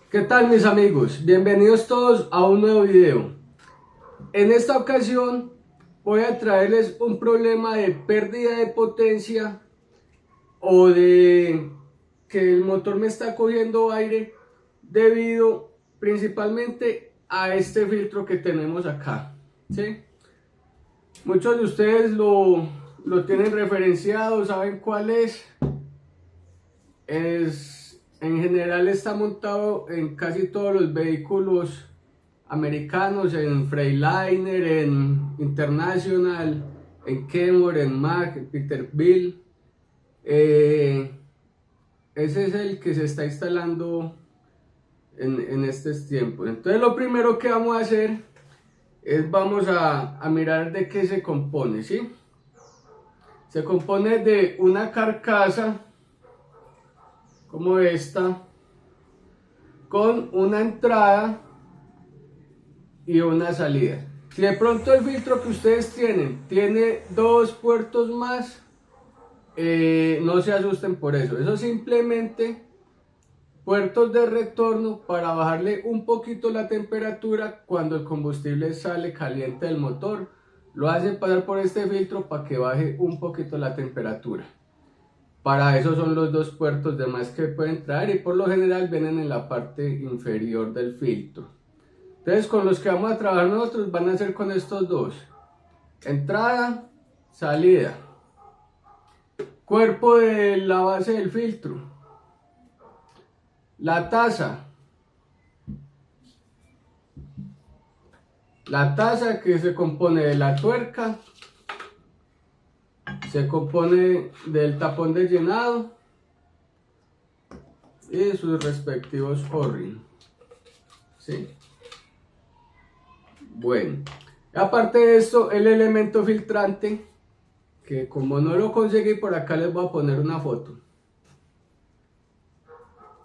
¿Qué tal mis amigos? Bienvenidos todos a un nuevo video. En esta ocasión voy a traerles un problema de pérdida de potencia o de que el motor me está cogiendo aire debido principalmente a este filtro que tenemos acá, ¿sí? Muchos de ustedes lo tienen referenciado, saben cuál es. En general está montado en casi todos los vehículos americanos, en Freightliner, en International, en Kenworth, en Mack, en Peterbilt. Ese es el que se está instalando en estos tiempos. Entonces lo primero que vamos a hacer es vamos a mirar de qué se compone, ¿sí? Se compone de una carcasa como esta, con una entrada y una salida. Si de pronto el filtro que ustedes tiene dos puertos más, no se asusten por eso. Eso simplemente puertos de retorno para bajarle un poquito la temperatura cuando el combustible sale caliente del motor. Lo hacen pasar por este filtro para que baje un poquito la temperatura. Para eso son los dos puertos de más que pueden traer y por lo general vienen en la parte inferior del filtro. Entonces con los que vamos a trabajar nosotros van a ser con estos dos: entrada, salida, cuerpo de la base del filtro, la taza que se compone de la tuerca, se compone del tapón de llenado y sus respectivos O-ring, ¿sí? Bueno, aparte de esto, el elemento filtrante, que como no lo conseguí, por acá les voy a poner una foto.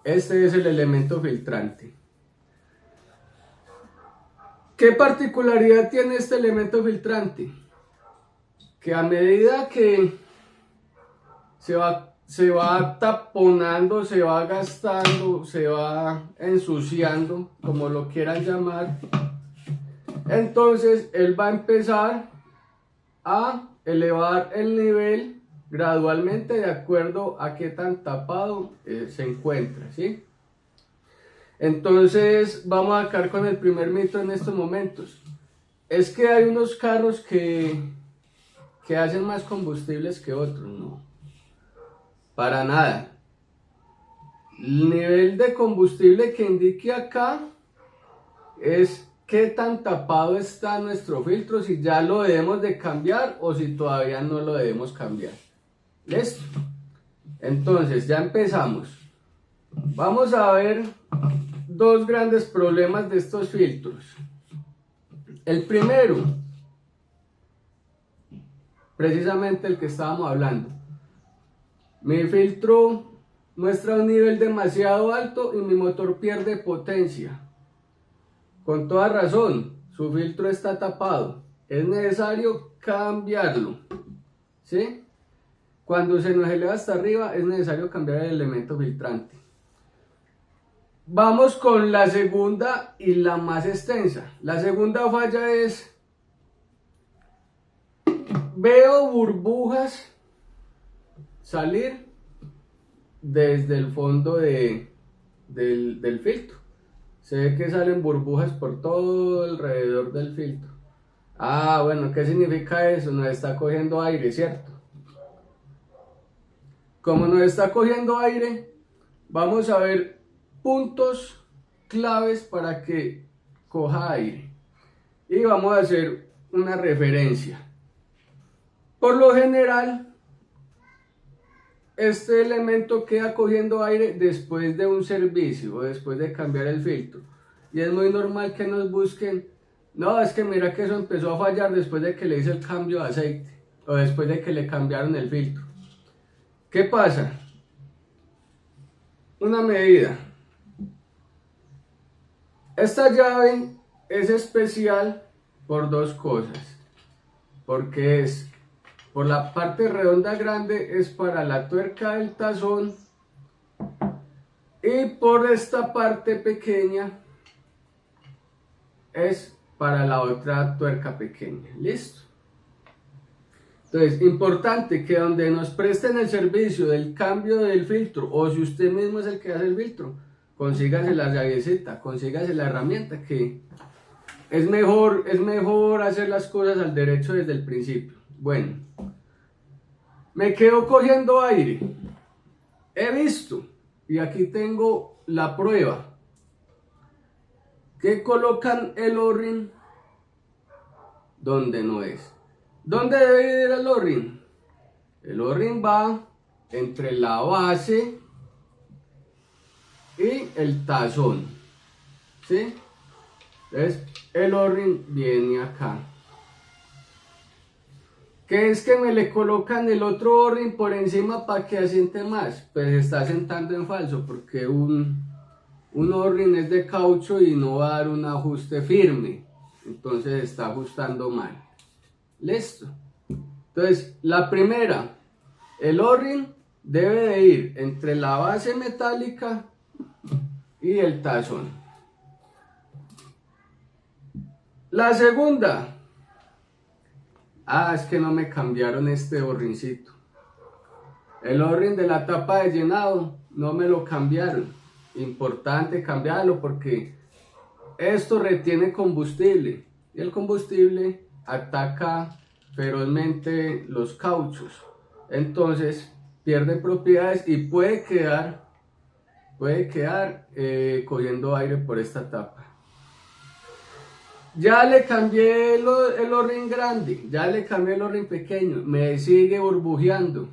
Este es el elemento filtrante. ¿Qué particularidad tiene este elemento filtrante? Que a medida que se va taponando, se va gastando, se va ensuciando, como lo quieran llamar, entonces él va a empezar a elevar el nivel gradualmente de acuerdo a qué tan tapado se encuentra, ¿sí? Entonces vamos a acabar con el primer mito en estos momentos. Es que hay unos carros que hacen más combustibles que otros. No, para nada. El nivel de combustible que indique acá es qué tan tapado está nuestro filtro, si ya lo debemos de cambiar o si todavía no lo debemos cambiar. ¿Listo? Entonces ya empezamos. Vamos a ver dos grandes problemas de estos filtros. El primero, precisamente el que estábamos hablando. Mi filtro muestra un nivel demasiado alto y mi motor pierde potencia. Con toda razón, su filtro está tapado. Es necesario cambiarlo, ¿sí? Cuando se nos eleva hasta arriba es necesario cambiar el elemento filtrante. Vamos con la segunda y la más extensa. La segunda falla es: veo burbujas salir desde el fondo del filtro. Se ve que salen burbujas por todo alrededor del filtro. Ah, bueno, ¿qué significa eso? Nos está cogiendo aire, ¿cierto? Como nos está cogiendo aire, vamos a ver puntos claves para que coja aire. Y vamos a hacer una referencia. Por lo general, este elemento queda cogiendo aire después de un servicio o después de cambiar el filtro. Y es muy normal que nos busquen: no, es que mira que eso empezó a fallar después de que le hice el cambio de aceite o después de que le cambiaron el filtro. ¿Qué pasa? Una medida. Esta llave es especial por dos cosas. Porque por la parte redonda grande es para la tuerca del tazón Y por esta parte pequeña es para la otra tuerca pequeña. Listo. Entonces, importante que donde nos presten el servicio del cambio del filtro, o si usted mismo es el que hace el filtro, consígase la llavecita, consígase la herramienta, que es mejor hacer las cosas al derecho desde el principio. Bueno, me quedo cogiendo aire. He visto, y aquí tengo la prueba, que colocan el O-ring donde no es. ¿Dónde debe ir el O-ring? El O-ring va entre la base y el tazón, ¿sí? Entonces el O-ring viene acá. ¿Qué es que me le colocan el otro O-ring por encima para que asiente más? Pues está sentando en falso, porque un O-ring es de caucho y no va a dar un ajuste firme, entonces está ajustando mal. Listo. Entonces, la primera, el O-ring debe de ir entre la base metálica y el tazón. La segunda, es que no me cambiaron este O-ringcito. El O-ring de la tapa de llenado no me lo cambiaron. Importante cambiarlo porque esto retiene combustible y el combustible ataca ferozmente los cauchos, entonces pierde propiedades y puede quedar cogiendo aire por esta tapa. Ya le cambié el O-ring grande, ya le cambié el O-ring pequeño, me sigue burbujeando.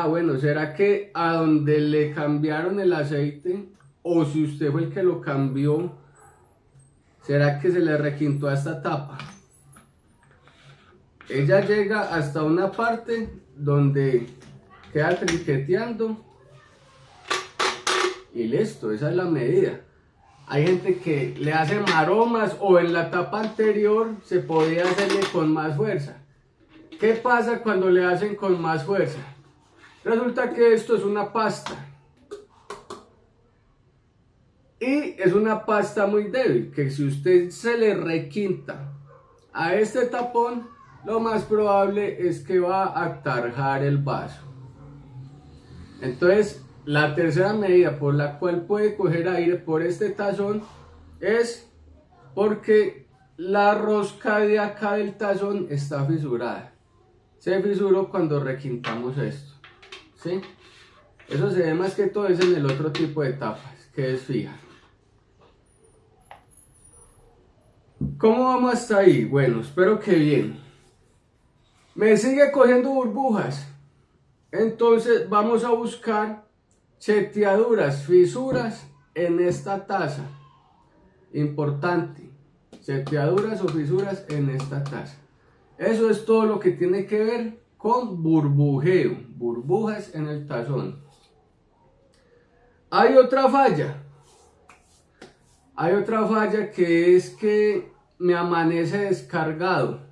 Bueno, ¿será que a donde le cambiaron el aceite, o si usted fue el que lo cambió, será que se le requintó a esta tapa? Ella llega hasta una parte donde queda triqueteando y listo, esa es la medida. Hay gente que le hace maromas, o en la tapa anterior se podía hacerle con más fuerza. ¿Qué pasa cuando le hacen con más fuerza? Resulta que esto es una pasta. Y es una pasta muy débil, que si usted se le requinta a este tapón, lo más probable es que va a tarjar el vaso. Entonces, la tercera medida por la cual puede coger aire por este tazón es porque la rosca de acá del tazón está fisurada. Se fisuró cuando requintamos esto, ¿sí? Eso se ve más que todo es en el otro tipo de tapas, que es fija. ¿Cómo vamos hasta ahí? Bueno, espero que bien. Me sigue cogiendo burbujas. Entonces vamos a buscar seteaduras, fisuras en esta taza. Importante. Seteaduras o fisuras en esta taza. Eso es todo lo que tiene que ver con burbujeo. Burbujas en el tazón. Hay otra falla. Hay otra falla que es que me amanece descargado.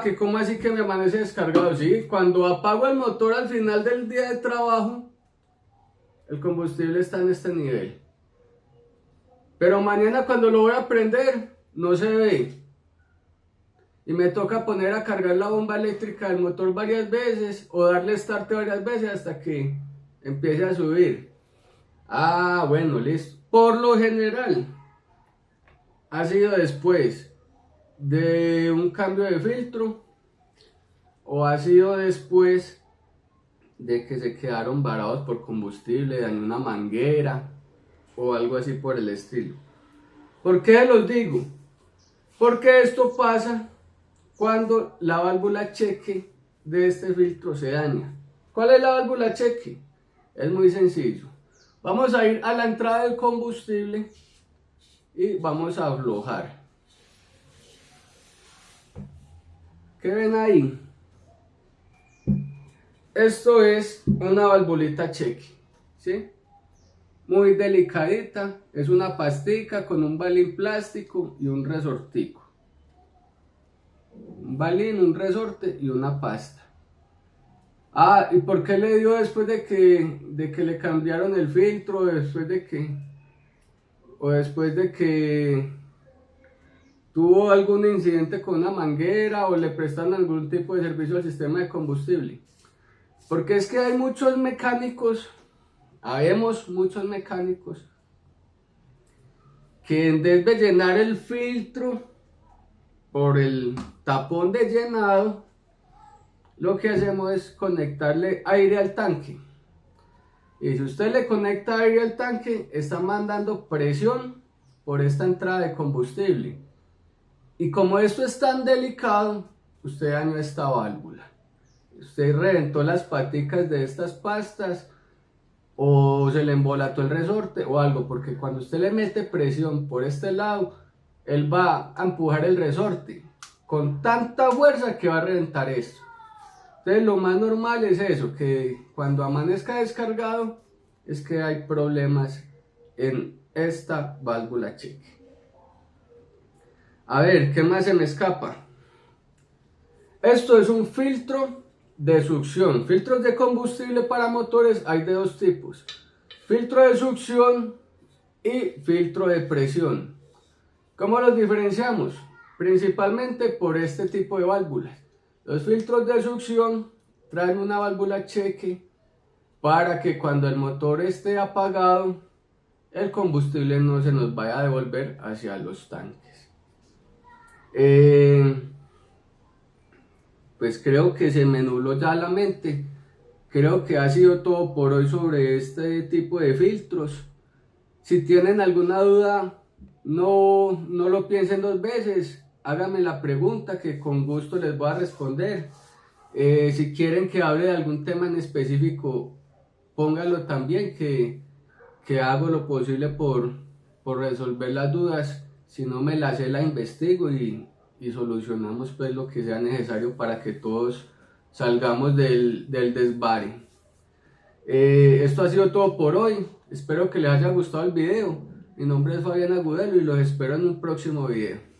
Que ¿cómo así que me amanece descargado? Sí, cuando apago el motor al final del día de trabajo, el combustible está en este nivel. Pero mañana cuando lo voy a prender, no se ve. Y me toca poner a cargar la bomba eléctrica del motor varias veces, o darle start varias veces hasta que empiece a subir. Bueno, listo. Por lo general, ha sido después de un cambio de filtro, o ha sido después de que se quedaron varados por combustible, dañó una manguera o algo así por el estilo. ¿Por qué los digo? Porque esto pasa cuando la válvula cheque de este filtro se daña. ¿Cuál es la válvula cheque? Es muy sencillo. Vamos a ir a la entrada del combustible y vamos a aflojar. ¿Qué ven ahí? Esto es una valvulita cheque, ¿sí? Muy delicadita, es una pastica con un balín plástico y un resortico. Un balín, un resorte y una pasta. Ah, ¿y por qué le dio después de que le cambiaron el filtro? Después de que tuvo algún incidente con una manguera o le prestan algún tipo de servicio al sistema de combustible. Porque es que hay muchos mecánicos, habemos muchos mecánicos, que en vez de llenar el filtro por el tapón de llenado, lo que hacemos es conectarle aire al tanque. Y si usted le conecta aire al tanque, está mandando presión por esta entrada de combustible. Y como esto es tan delicado, usted dañó esta válvula. Usted reventó las paticas de estas pastas o se le embolató el resorte o algo, porque cuando usted le mete presión por este lado, él va a empujar el resorte con tanta fuerza que va a reventar esto. Entonces lo más normal es eso, que cuando amanezca descargado es que hay problemas en esta válvula cheque. A ver, ¿qué más se me escapa? Esto es un filtro de succión. Filtros de combustible para motores hay de dos tipos: filtro de succión y filtro de presión. ¿Cómo los diferenciamos? Principalmente por este tipo de válvulas. Los filtros de succión traen una válvula cheque para que cuando el motor esté apagado, el combustible no se nos vaya a devolver hacia los tanques. Pues creo que se me nubló ya la mente. Creo que ha sido todo por hoy sobre este tipo de filtros. Si tienen alguna duda, no lo piensen dos veces. Háganme la pregunta que con gusto les voy a responder. Si quieren que hable de algún tema en específico, pónganlo también, que hago lo posible por resolver las dudas. Si no me las sé, la investigo y solucionamos pues lo que sea necesario para que todos salgamos del desvare. Esto ha sido todo por hoy. Espero que les haya gustado el video. Mi nombre es Fabián Agudelo y los espero en un próximo video.